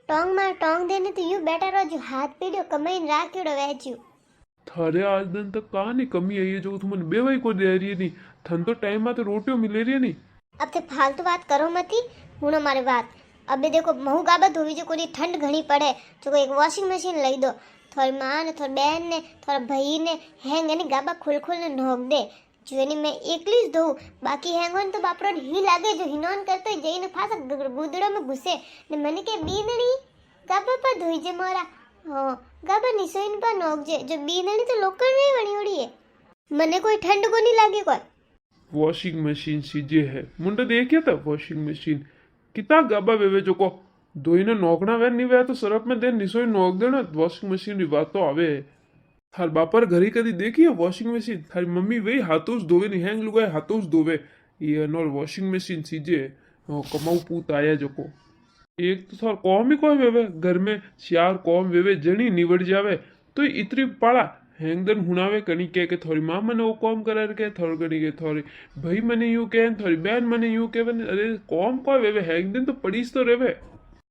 टोंग मार टोंग देने तो यूं बैठा रहो जो हाथ पीड़ो कमाई राख्योड़ो वेच्यू। थारे आज दिन तक कहा नहीं कमी आई है जो तुमने बेवाई को दे रही है नहीं थन तो टाइम में तो रोटियों मिले रही है नहीं। अब थे फालतू बात करो मती हुणो मारी बात। अबे देखो महू गाबत हुई जो कोई ठंड घनी पड़े जो कोई एक वॉशिंग मशीन लई दो थोड़ी माँ ने थोड़ी बहन ने थोड़ा भाई ने हैंग नहीं गाबा खुल खुल ने नोक दे जो नहीं मैं एकली ज धोऊं बाकी हैंग होने तो बापरो ही लागे जो हिनोन करतो जईने फासा गुदड़ो में घुसे ने मने के बीनड़ी गाबा पर धोई जे मोरा हाँ गाबा निसोइन पर नोक जे जो बीनड़ी तो लोकल नहीं बनी उड़ी है मने कोई ठंड को नहीं लागे कोई। वॉशिंग मशीन सीजे है मुंडा देखिए था वॉशिंग मशीन कितना गाबा वेवे जो को धोईने नोकना वे नहीं वे तो सरफ में दे निसोई नोक देना वॉशिंग मशीन की बात तो आवे। थार बापर घरी कदी देखी है वॉशिंग मशीन थारी मम्मी वही हाथों से धोवे नहीं हैंग लुगाए हाथों से धोवे ये नॉर वॉशिंग मशीन सीजे कमाऊ पूत आया जो को एक तो थार कौम ही कोई वेवे घर में चार कौम वेवे जनी निवड़ जावे तो इतनी पाड़ा हैंगदन हुनावे कनी के थोड़ी माँ मने वो कौम कर के थोड़ी कनी के थोड़ी भाई मने यूं कह थोड़ी बहन मने यूं कह अरे कौम कोई वेवे हैंगदन तो पड़ीस तो रेवे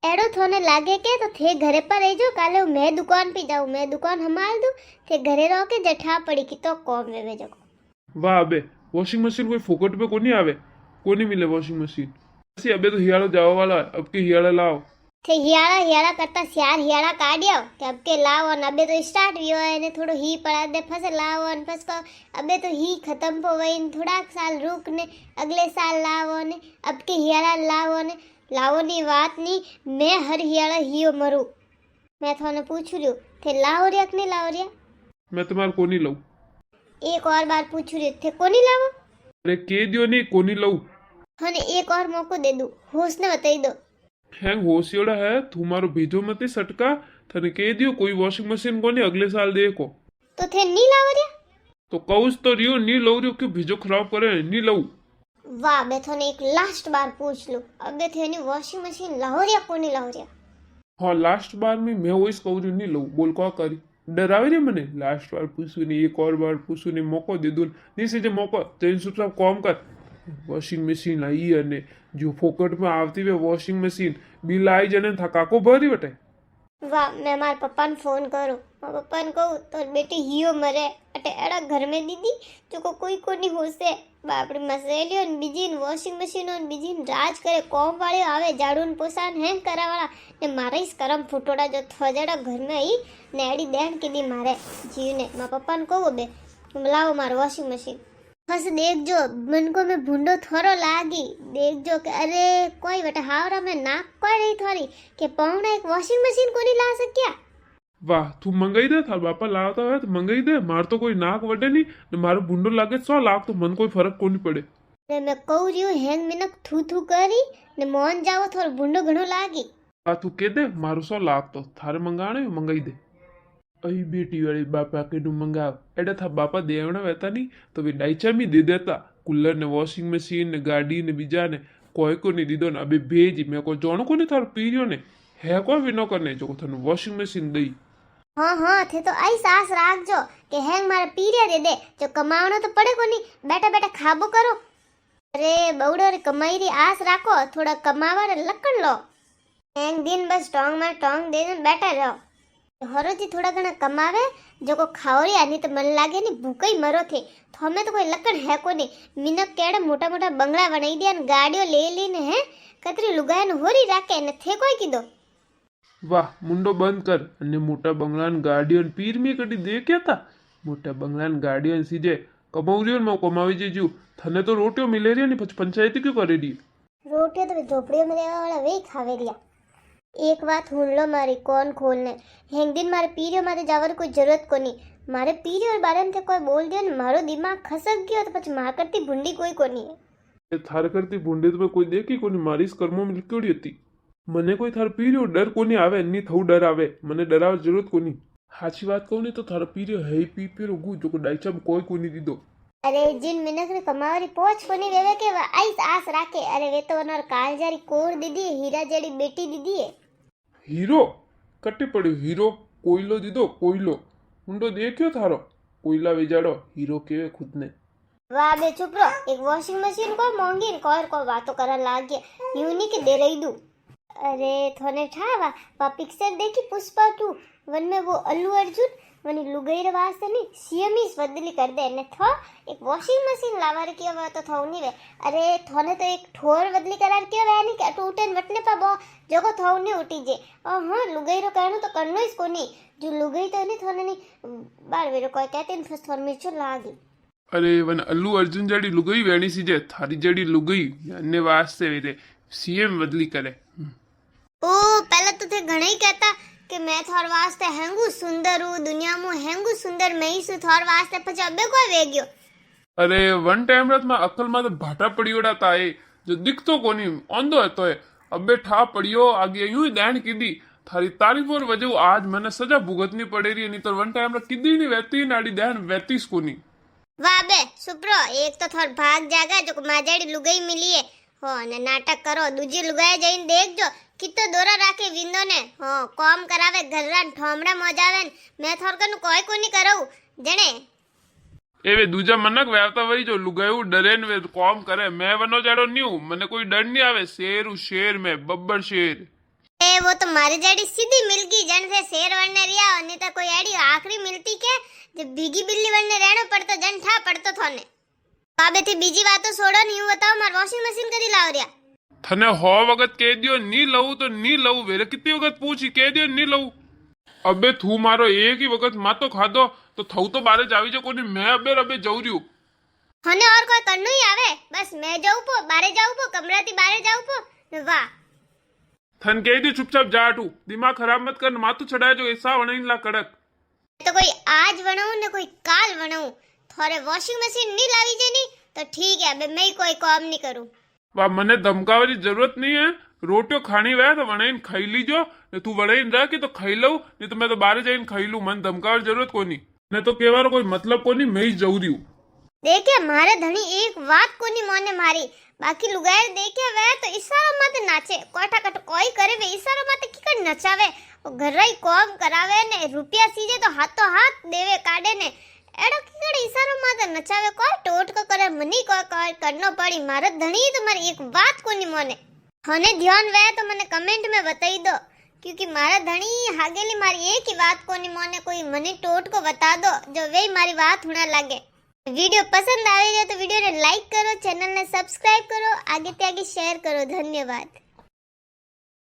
एड़ो थोने लागे के तो थे घरे पर रह जो काले मैं दुकान पे जाऊं मैं दुकान संभाल दूं थे घरे रहो के जठा पड़ी की तो कौम वेवे जको। वाह अबे वॉशिंग मशीन कोई फोकट पे कोनी आवे कोनी मिले वॉशिंग मशीन ऐसी अबे तो हियाड़ो जाओ वाला अब के हियाड़ा लाओ थे हियाड़ा हियाड़ा करता सियार हियाड़ा काढ़ियो ते अब के लाओ और अबे तो स्टार्ट वियो है ने थोड़ो ही पड़ा दे फस लाओ और फस को अबे तो ही खत्म हो वही थोड़ा साल रुक ने अगले साल लाओ ने अब के हियाड़ा लाओ ने लाओ नी बात नी मैं हर हियाड़ा हियो मरू मैं थोने पूछ रियो थे लाओ रिया कि नहीं लाओ रिया मैं तुम्हारे कोनी लऊ एक और बार पूछ रियो थे कोनी लाओ अरे के दियो नहीं कोनी लऊ थोने एक और मौको दे दूं होश ने बताई दो हैंग होशियोड़ा है तुम्हारो भेजो मत सटका थने कह दियो कोई वॉशिंग मशीन को नहीं अगले साल देखो तो थे नी लाओ रिया तो कौस तो रियो नी लो रियो क्यों भेजो खराब करे नी लऊ। वाह मैं थोने एक लास्ट बार पूछ लूं अबे थे नी वॉशिंग मशीन लाओ रिया कोनी लाओ रिया। हाँ लास्ट बार में मैं वही कहूँ नी लऊ बोल को करी डरावे रे मने लास्ट बार पूछू नहीं एक और बार पूछू नहीं मौको दे दूं नहीं से मौको चैन सुट्रा कॉम कर वॉशिंग मशीन आई अने जो फोकट में आवती वे वॉशिंग मशीन बिल आई जने थका को भरी बटे। वाह मैं मार पप्पा ने फोन करूं मार पप्पा ने कहूं तो बेटी हियो मरे अटे एड़ा घर में दीदी जो को कोई कोनी होसे बापड़ी मसेलियो ने बीजी वॉशिंग मशीन और बीजी राज करे कॉम वाले आवे झाड़ू ने पोसान हैंग करा वाला ने मारे इस करम फुटोड़ा जो थजड़ा घर में आई ने एड़ी देन के दी मारे जीव ने मार पप्पा ने कहूं बे लाओ मार वॉशिंग मशीन बस देख जो मन को मैं भूंडो थोरो लागी देख जो कि अरे कोई बेटा हावरा में नाक कोई नहीं थोड़ी कि पौना एक वॉशिंग मशीन को नहीं ला सक्या। वाह तू मंगाई दे थार बापा लाता है तो मंगाई दे मार तो कोई नाक वडे नहीं ने मारो बुंडो लागे 100 लाख तो मन कोई फर्क को नहीं पड़े ने मैं कहू रियो हैंग मिनक थू थू करी ने मोहन जाओ थोड़ा भूंडो घणो लागी आ तू कह दे मारो 100 लाख तो थारे मंगाने मंगाई दे अही बेटी वाली बापा के नु मंगाव एडा था बापा देवना वहता नहीं तो वे डाइचा में दे देता कूलर ने वॉशिंग मशीन ने गाड़ी ने बीजा ने कोई को नहीं दीदो ना अबे भेज मैं को जोनो को नहीं थार पीरियो ने है कोई विनो करने जो थन वॉशिंग मशीन दई हाँ हाँ थे तो आई सास राख जो कि हैंग मारे पीरिया दे दे जो कमावनो तो पड़े को नहीं बैठा बैठा खाबो करो अरे बउड़ो रे कमाई री आस राखो थोड़ा कमावा रे लकड़ लो हैंग दिन बस टोंग में टोंग दे बैठा रहो हरोजी थोड़ा घना कमावे जो को खाओ रे नहीं तो मन लागे नहीं भूखा ही मरो थे तो हमें तो कोई लकड़ है को नहीं मिनक केड़ा मोटा मोटा बंगला बनाई दिया गाड़ियों ले ली ने है कतरी लुगाए ने होरी राखे ने थे कोई कीधो वाह मुंडो बंद कर अने मोटा बंगलान गाड़ियों पीर में कटी दे क्या था मोटा बंगलान गाड़ियों सीजे कमाउरियों में कमावी जेजू थने तो रोटियों मिले रही नहीं पंचायती क्यों करे दी रोटियों तो झोपड़ियों में रहने वाला वे खावे रिया एक बात हुन लो मारी कौन खोलने हैंग दिन मारे पीरियो मारे जावर कोई जरूरत को नहीं मारे पीरियो और बारे में थे कोई बोल दिया मारो दिमाग खसक गयो तो पछ मार करती भुंडी कोई को नहीं है थार करती भुंडी तो कोई देखी कोनी मारी इस कर्मों में क्यों होती मने कोई थार पीरियो डर कोनी आवे नहीं थऊ डर आवे मने डराव जरूरत कोनी हाची बात कहूं नहीं तो थार पीरियो है पी पीरो गु जो को डाइचा में कोई कोनी दीदो अरे जिन मिनक ने कमावरी पोछ कोनी वेवे के आइस आस राखे अरे वे तो ओनर कालजारी कोर दीदी हीरा जेडी बेटी दीदी है हीरो कट्टे पड़े हीरो कोयलो दीदो कोयलो मुंडो देखियो थारो कोयला वेजाड़ो हीरो के खुद ने वाह बे चुप रहो एक वॉशिंग मशीन को महंगी को बातों करन लाग गया यूं नहीं के दे रही दू अरे थोने ठावा वा पिक्चर देखी पुष्पा 2 वन में वो अल्लू अर्जुन वनी लुगाई वास्ते नहीं सीएम ही बदली कर दे ने थो एक वॉशिंग मशीन लावार किया हुआ तो थो नहीं वे अरे थोने तो एक ठोर बदली करार किया वे नहीं के टूटन वटने पा बो जगो थो ने उठी जे हां लुगाई रो कहनो तो करनो इसको नहीं जो लुगाई तो नहीं थोने नहीं बार वेरो कोई कहते न फस थोर मिर्चो लागी अरे वन अल्लू अर्जुन जड़ी लुगाई वेणी सी जे थारी जड़ी लुगाई अन्ने वास्ते वे सीएम बदली करे ओ पहले तो थे घणे ही कहता कि मैं थोर वास्ते हेंगू सुंदर हूँ दुनिया में हेंगू सुंदर मैं ही सु थोर वास्ते પછી અબે કોઈ વેગ્યો अरे वन टाइम रात में अकल में तो भाटा पड़ियोड़ा ताए जो दिखतो कोनी औंधो है तो है अबे ठा पड़ियो आगे यूं ही दैन कीधी थारी तारीफ और वजह आज मैंने सजा भुगतनी पड़े रही नहीं तो वन टाइम रा किदी नहीं वहती नाड़ी दैन वहतीस कोनी वाह बे सुप्रो एक तो थोर भाग जागा जो माजाड़ी लुगाई मिली है हो ने नाटक करो दूजी लुगाई जईन देखजो कितो दोरा राखे विंदो ने हो काम करावे घररान ठोमड़ा मोजावे मैं थोर कनु कोई कोनी करऊ जणे एवे दूजा मनक व्यावता वही जो लुगायू डरे ने वे काम करे मैं वनो जाड़ो न्यू मने कोई डर नहीं आवे शेर शेर में बब्बर शेर ए वो तो मारी जाड़ी सीधी मिल गई जन से शेर वरने रिया और नहीं तो कोई एड़ी आखरी मिलती के जब भीगी बिल्ली वरने रहनो पड़तो जन ठा पड़तो थोने बाबे थी बीजी बातो छोड़ो नहीं बताओ मार वॉशिंग मशीन कदी लाव रिया थने हो वगत कह दियो नी लऊ तो नी लऊ वेरे कितनी वगत पूछी कह दियो नी लऊ अबे थू मारो एक ही वगत मातो खादो तो थऊ तो बारे जावी जो कोनी मैं अबे जाऊ रियो हने और कोई करनो ही आवे बस मैं जाऊ पो बारे जाऊ पो कमराती बारे जाऊ पो ने वाह थन कह दी चुपचाप जाटू दिमाग खराब मत कर माथू चढ़ाए जो ऐसा वणई ला कड़क तो कोई आज वणाऊ ने कोई काल वणाऊ थोरे वॉशिंग मशीन नहीं लावी जे नहीं तो ठीक है अबे मैं कोई काम नहीं करूं वाह मने धमकावे की जरूरत नहीं है रोटियो खानी वे तो वणईन खाई लीजो ने तू वणईन रह के तो खाई लऊ नहीं तो मैं तो बाहर जाइन खाई लू मन धमकावे जरूरत कोनी ने तो केवारो कोई मतलब कोनी मैं ही जाऊ रही हूं देखे मारे धनी एक बात कोनी मोने मारी बाकी लुगाई देखे वे तो इशारो माते नाचे कोठा कट कोई करे वे इशारो माते की नचावे वो घरई काम करावे ने रुपया सीजे तो हाथों हाथ देवे काढे ने एडो कीकड़े इशारो माते नचावे कोई टोट को करे मनी को करनो पड़ी मारे धनी तुम्हारी एक बात कोनी मोने हने ध्यान वे तो मने कमेंट में बताई दो क्योंकि मारा धनी हागेली मारी एक ही बात कोनी मोने कोई मनी टोट को बता दो जो वे मारी बात होना लगे वीडियो पसंद आवे तो वीडियो ने लाइक करो चैनल ने सब्सक्राइब करो आगे ते आगे शेयर करो धन्यवाद।